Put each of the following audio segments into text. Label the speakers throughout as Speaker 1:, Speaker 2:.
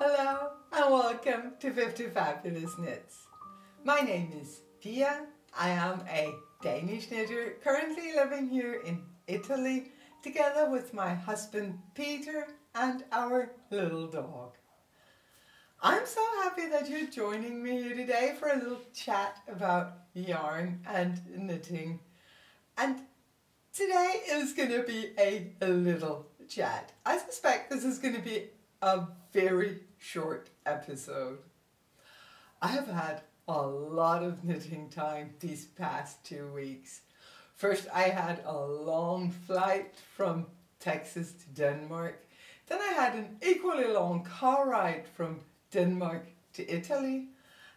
Speaker 1: Hello and welcome to 50Fabulous Knits. My name is Pia. I am a Danish knitter currently living here in Italy together with my husband Peter and our little dog. I'm so happy that you're joining me here today for a little chat about yarn and knitting. And today is going to be a little chat. I suspect this is going to be a very short episode. I have had a lot of knitting time these past 2 weeks. First I had a long flight from Texas to Denmark. Then I had an equally long car ride from Denmark to Italy.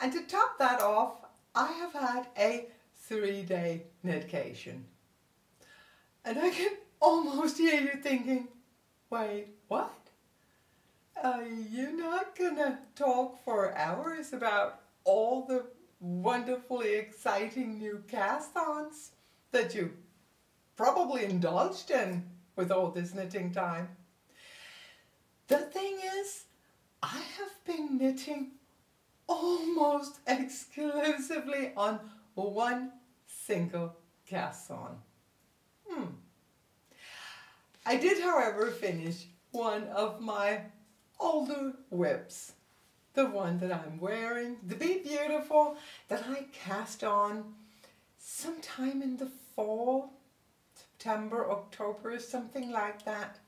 Speaker 1: And to top that off, I have had a 3-day knitcation. And I can almost hear you thinking, wait, what? Are you not gonna talk for hours about all the wonderfully exciting new cast-ons that you probably indulged in with all this knitting time? The thing is, I have been knitting almost exclusively on one single cast-on. I did, however, finish one of my older whips. The one that I'm wearing, the Be Beautiful, that I cast on sometime in the fall, September, October, something like that.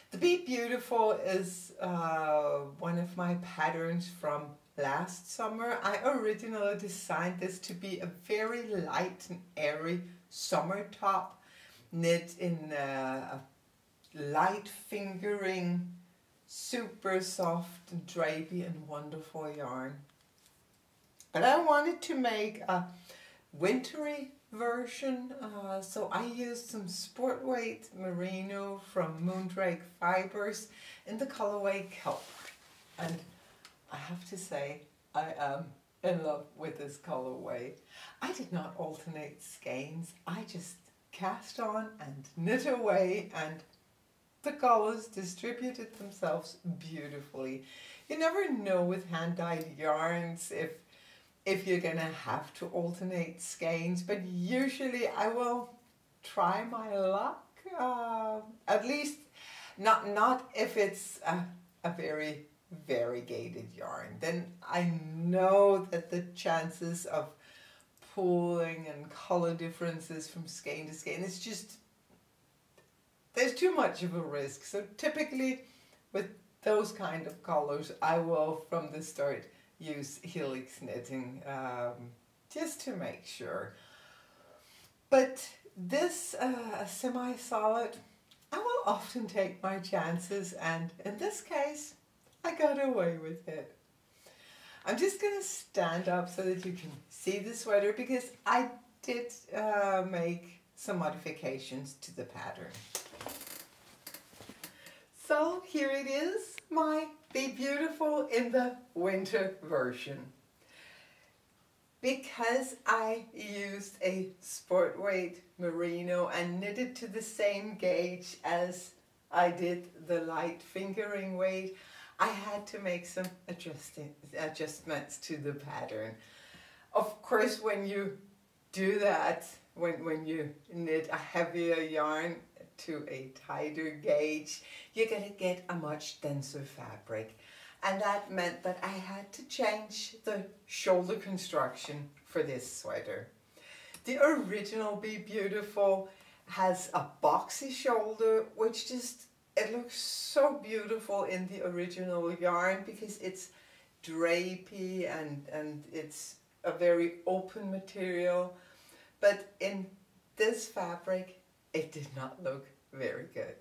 Speaker 1: The Be Beautiful is one of my patterns from last summer. I originally designed this to be a very light and airy summer top, knit in a light fingering, super soft and drapey and wonderful yarn. But I wanted to make a wintry version, so I used some sport weight merino from Moondrake Fibers in the colorway Kelp. And I have to say, I am in love with this colorway. I did not alternate skeins, I just cast on and knit away, and the colors distributed themselves beautifully. You never know with hand-dyed yarns if you're gonna have to alternate skeins, but usually I will try my luck. At least not if it's a very variegated yarn. Then I know that the chances of pooling and color differences from skein to skein, it's just, there's too much of a risk. So typically with those kind of colors, I will from the start use helix knitting just to make sure. But this semi-solid, I will often take my chances, and in this case I got away with it. I'm just going to stand up so that you can see the sweater, because I did make some modifications to the pattern. So here it is, my Be Beautiful in the winter version. Because I used a sport weight merino and knitted to the same gauge as I did the light fingering weight, I had to make some adjustments to the pattern. Of course, when you do that, when you knit a heavier yarn to a tighter gauge, you're going to get a much denser fabric. And that meant that I had to change the shoulder construction for this sweater. The original Be Beautiful has a boxy shoulder, which just, it looks so beautiful in the original yarn because it's drapey and it's a very open material. But in this fabric, it did not look very good.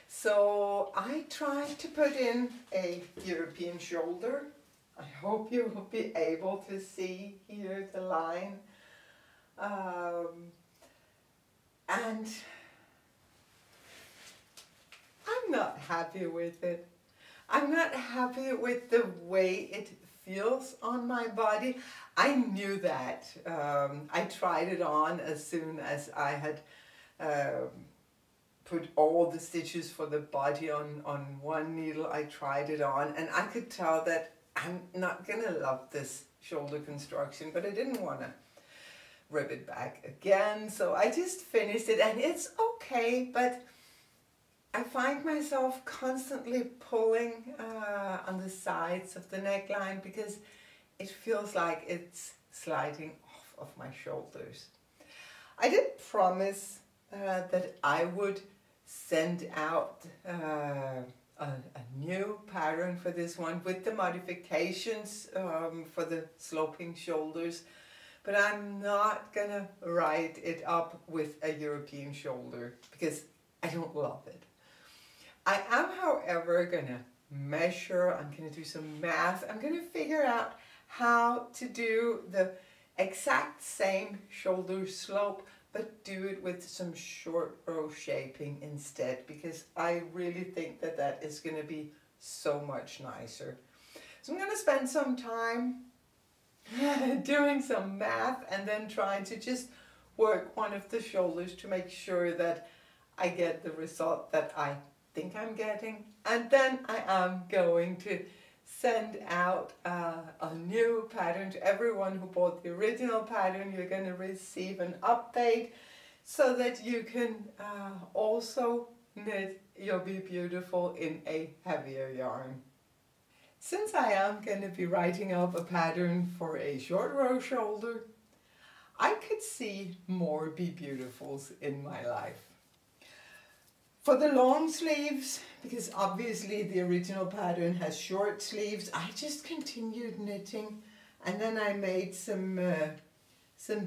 Speaker 1: So I tried to put in a European shoulder. I hope you will be able to see here the line. And I'm not happy with it. I'm not happy with the way it feels on my body. I knew that. I tried it on as soon as I had put all the stitches for the body on one needle. I tried it on and I could tell that I'm not gonna love this shoulder construction, but I didn't want to rip it back again, so I just finished it, and it's okay, but I find myself constantly pulling on the sides of the neckline because it feels like it's sliding off of my shoulders. I did promise that I would send out a new pattern for this one with the modifications for the sloping shoulders, but I'm not gonna write it up with a European shoulder because I don't love it. I am, however, gonna measure, I'm gonna do some math, I'm gonna figure out how to do the exact same shoulder slope, but do it with some short row shaping instead, because I really think that that is gonna be so much nicer. So I'm gonna spend some time doing some math and then trying to just work one of the shoulders to make sure that I get the result that I think I'm getting, and then I am going to send out a new pattern to everyone who bought the original pattern. You're going to receive an update so that you can also knit your Be Beautiful in a heavier yarn. Since I am going to be writing up a pattern for a short row shoulder, I could see more Be Beautifuls in my life. For the long sleeves, because obviously the original pattern has short sleeves, I just continued knitting, and then I made some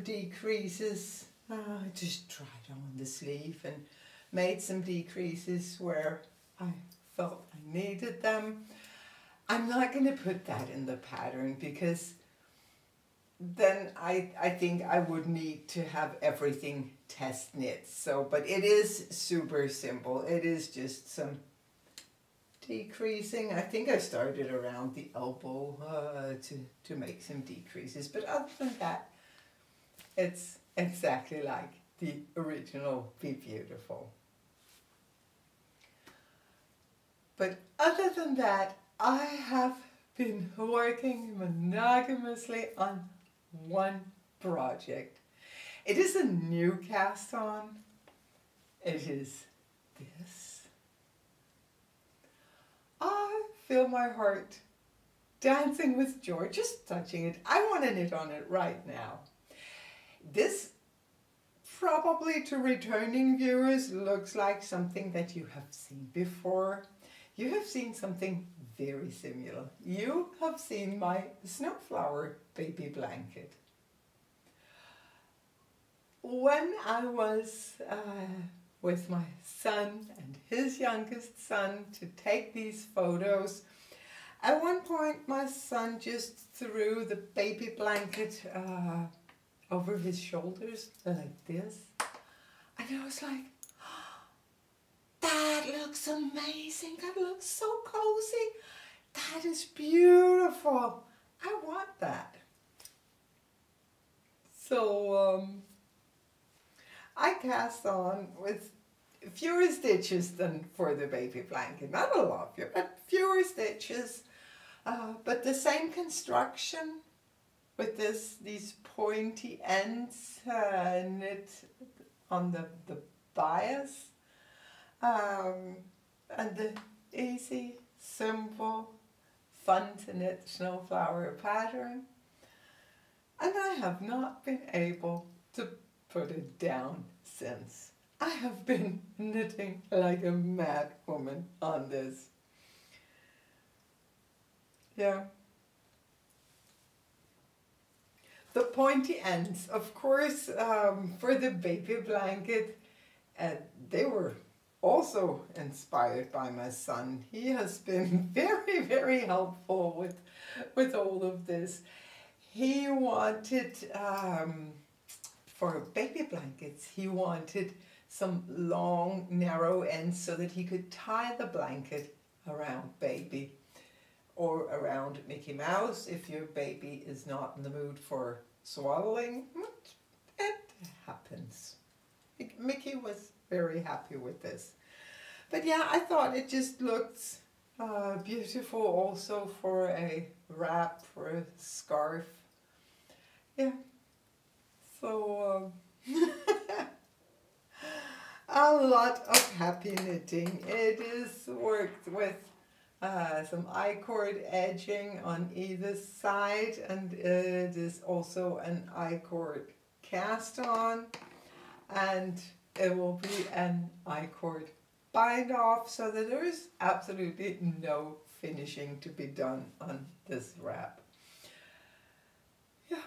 Speaker 1: decreases. I just tried on the sleeve and made some decreases where I felt I needed them. I'm not going to put that in the pattern because then I think I would need to have everything test knit. So, but it is super simple. It is just some decreasing. I think I started around the elbow to make some decreases. But other than that, it's exactly like the original Be Beautiful. But other than that, I have been working monogamously on one project. It is a new cast on. It is this. I feel my heart dancing with joy just touching it. I want to knit on it right now. This probably to returning viewers looks like something that you have seen before. You have seen something very similar. You have seen my Snowflower baby blanket. When I was with my son and his youngest son to take these photos, at one point my son just threw the baby blanket over his shoulders like this. And I was like, that looks amazing. That looks so cozy. That is beautiful. I want that. So I cast on with fewer stitches than for the baby blanket. Not a lot, but fewer stitches. But the same construction with these pointy ends knit on the bias. And the easy, simple, fun to knit snowflower pattern. And I have not been able to put it down since. I have been knitting like a mad woman on this. Yeah. The pointy ends, of course, for the baby blanket, they were also inspired by my son. He has been very, very helpful with all of this. He wanted, for baby blankets, he wanted some long, narrow ends so that he could tie the blanket around baby or around Mickey Mouse if your baby is not in the mood for swaddling. It happens. Mickey was very happy with this. But yeah, I thought it just looked beautiful also for a wrap, for a scarf. Yeah, so a lot of happy knitting. It is worked with some I-cord edging on either side, and it is also an I-cord cast on, and it will be an I-cord bind off, so that there is absolutely no finishing to be done on this wrap. Yeah,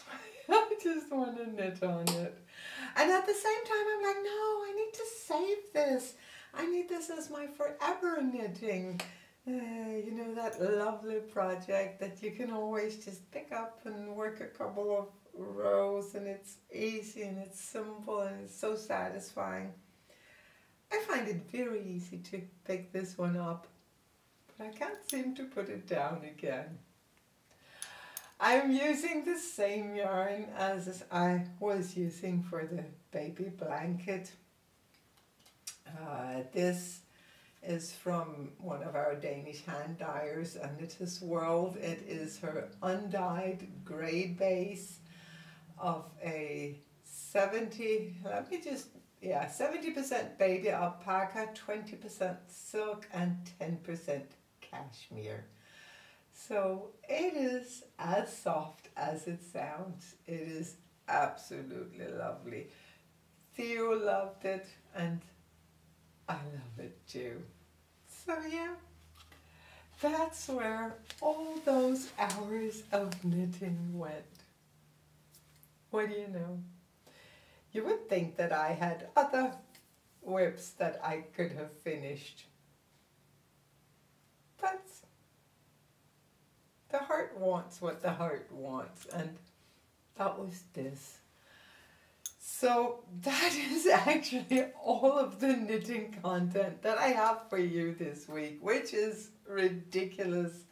Speaker 1: I just want to knit on it. And at the same time, I'm like, no, I need to save this. I need this as my forever knitting. You know, that lovely project that you can always just pick up and work a couple of rows, and it's easy and it's simple and it's so satisfying. I find it very easy to pick this one up, but I can't seem to put it down again. I'm using the same yarn as I was using for the baby blanket. This is from one of our Danish hand dyers, Knitathon World. It is her undyed grade base of a 70% baby alpaca, 20% silk, and 10% cashmere. So it is as soft as it sounds. It is absolutely lovely. Theo loved it, and I love it too. So yeah, that's where all those hours of knitting went. What do you know? You would think that I had other whips that I could have finished. But the heart wants what the heart wants, and that was this. So that is actually all of the knitting content that I have for you this week, which is ridiculous,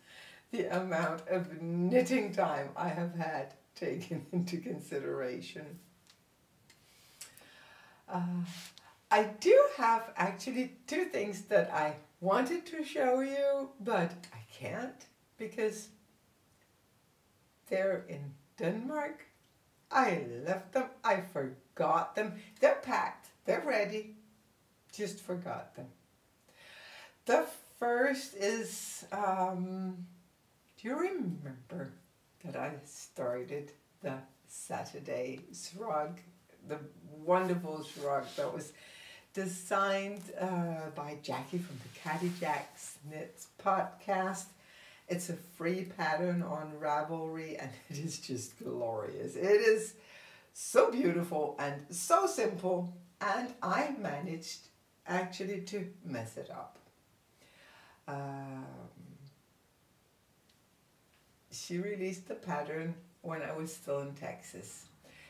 Speaker 1: the amount of knitting time I have had taken into consideration. I do have actually two things that I wanted to show you, but I can't because they're in Denmark. I left them, I forgot them. They're packed, they're ready, just forgot them. The first is, do you remember that I started the Saturday shrug, the wonderful shrug that was designed by Jackie from the Caddy Jack's Knits podcast. It's a free pattern on Ravelry, and it is just glorious. It is so beautiful and so simple, and I managed actually to mess it up. She released the pattern when I was still in Texas.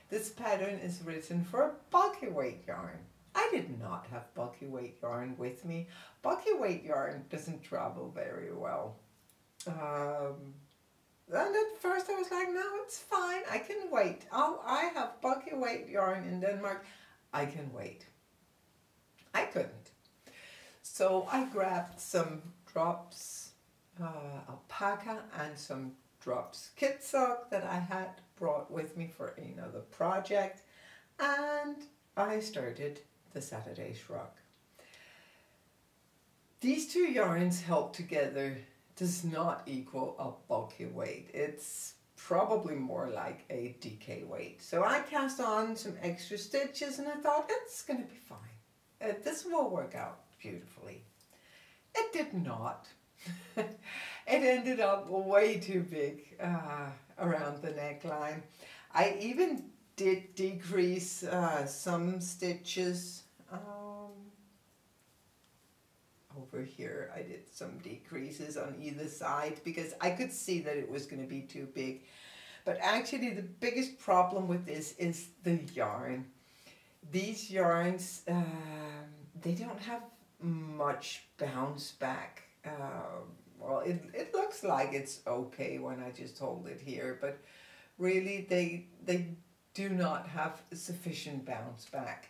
Speaker 1: This pattern is written for bulky weight yarn. I did not have bulky weight yarn with me. Bulky weight yarn doesn't travel very well. And at first I was like, no, it's fine, I can wait. Oh, I have bulky weight yarn in Denmark, I can wait. I couldn't. So I grabbed some drops alpaca and some drops kit silk that I had brought with me for another project, and I started the Saturday shrug. These two yarns held together does not equal a bulky weight. It's probably more like a DK weight. So I cast on some extra stitches and I thought it's going to be fine. This will work out beautifully. It did not. It ended up way too big around the neckline. I even did decrease some stitches. Over here I did some decreases on either side because I could see that it was going to be too big. But actually the biggest problem with this is the yarn. These yarns, they don't have much bounce back. Well, it looks like it's okay when I just hold it here, but really they do not have sufficient bounce back.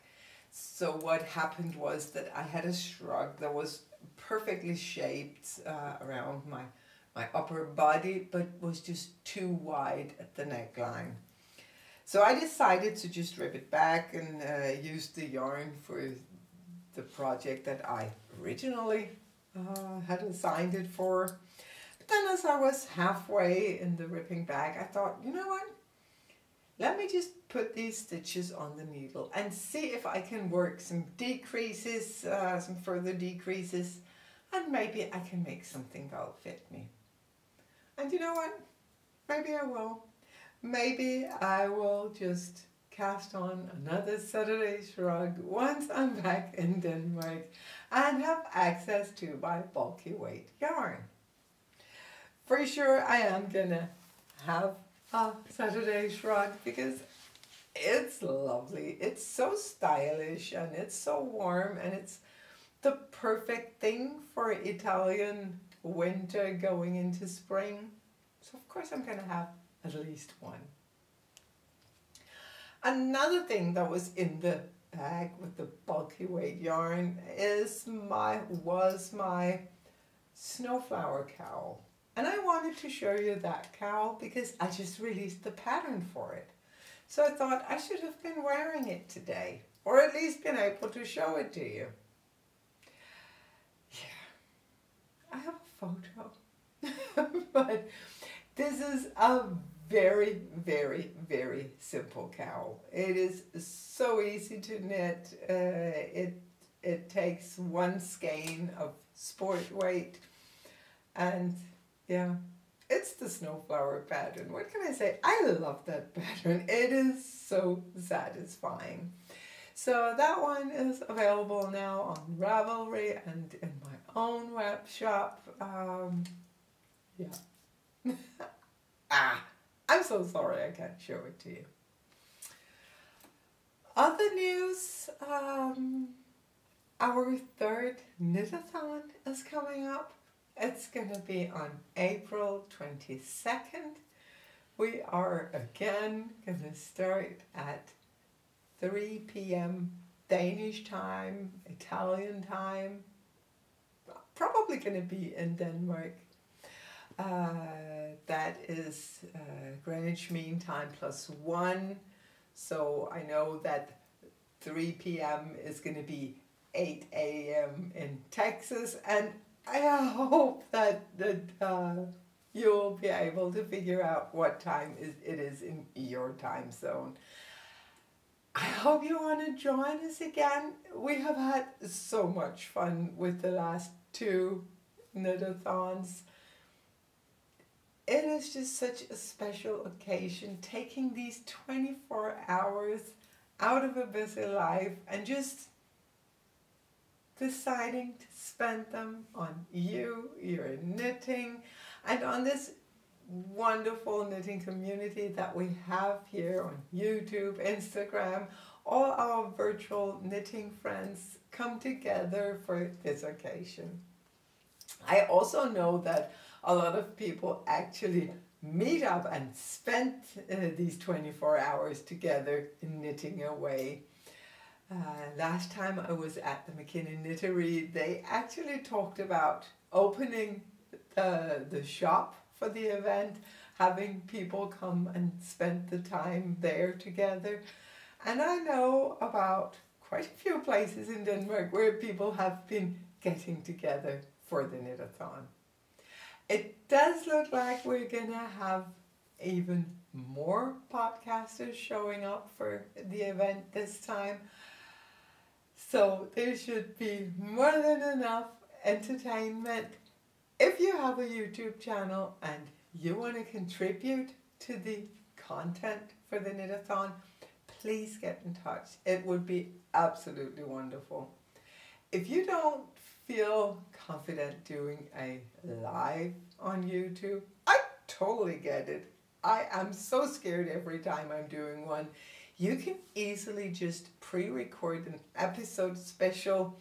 Speaker 1: So what happened was that I had a shrug that was perfectly shaped around my upper body, but was just too wide at the neckline. So I decided to just rip it back and use the yarn for the project that I originally had assigned it for. But then as I was halfway in the ripping back, I thought, you know what? Let me just put these stitches on the needle and see if I can work some decreases, some further decreases, and maybe I can make something that'll fit me. And you know what? Maybe I will. Maybe I will just cast on another Saturday shrug once I'm back in Denmark and have access to my bulky weight yarn. For sure I am gonna have a Saturday shrug because it's lovely. It's so stylish and it's so warm and it's the perfect thing for Italian winter going into spring. So of course I'm gonna have at least one. Another thing that was in the bag with the bulky weight yarn was my snowflower cowl. And I wanted to show you that cowl because I just released the pattern for it. So I thought I should have been wearing it today, or at least been able to show it to you. Yeah, I have a photo. But this is a very, very, very simple cowl. It is so easy to knit. It takes one skein of sport weight, and yeah, it's the Snowflower pattern. What can I say? I love that pattern. It is so satisfying. So that one is available now on Ravelry and in my own web shop. Yeah. I'm so sorry I can't show it to you. Other news, our third Knitathon is coming up. It's going to be on April 22nd. We are again going to start at 3 p.m. Danish time, Italian time. Probably going to be in Denmark. That is Greenwich Mean Time +1. So I know that 3 p.m. is going to be 8 a.m. in Texas, and I hope that you'll be able to figure out what time it is in your time zone. I hope you want to join us again. We have had so much fun with the last 2 Knitathons. It is just such a special occasion, taking these 24 hours out of a busy life and just deciding to spend them on you, your knitting, and on this wonderful knitting community that we have here on YouTube, Instagram. All our virtual knitting friends come together for this occasion. I also know that a lot of people actually meet up and spend these 24 hours together knitting away. Last time I was at the McKinney Knittery, they actually talked about opening the shop for the event, having people come and spend the time there together. And I know about quite a few places in Denmark where people have been getting together for the Knitathon. It does look like we're gonna have even more podcasters showing up for the event this time. So there should be more than enough entertainment. If you have a YouTube channel and you want to contribute to the content for the Knitathon, please get in touch. It would be absolutely wonderful. If you don't feel confident doing a live on YouTube, I totally get it. I am so scared every time I'm doing one. You can easily just pre-record an episode, special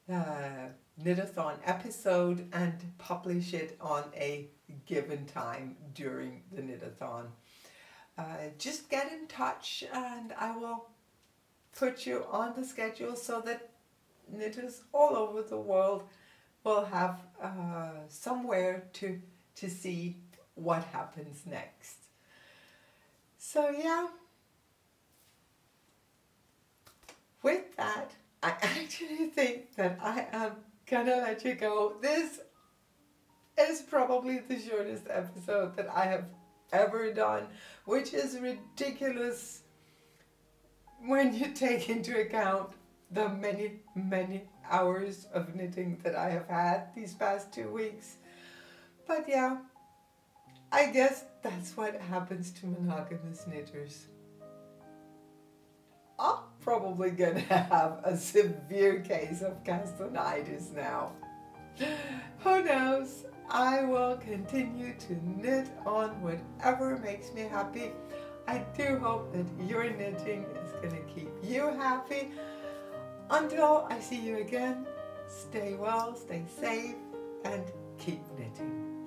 Speaker 1: Knitathon episode, and publish it on a given time during the Knitathon. Just get in touch and I will put you on the schedule so that knitters all over the world will have somewhere to see what happens next. So yeah, with that, I actually think that I am gonna let you go. This is probably the shortest episode that I have ever done, which is ridiculous when you take into account the many, many hours of knitting that I have had these past 2 weeks. But yeah, I guess that's what happens to monogamous knitters. I'm probably gonna have a severe case of castanitis now. Who knows? I will continue to knit on whatever makes me happy. I do hope that your knitting is going to keep you happy. Until I see you again, stay well, stay safe, and keep knitting.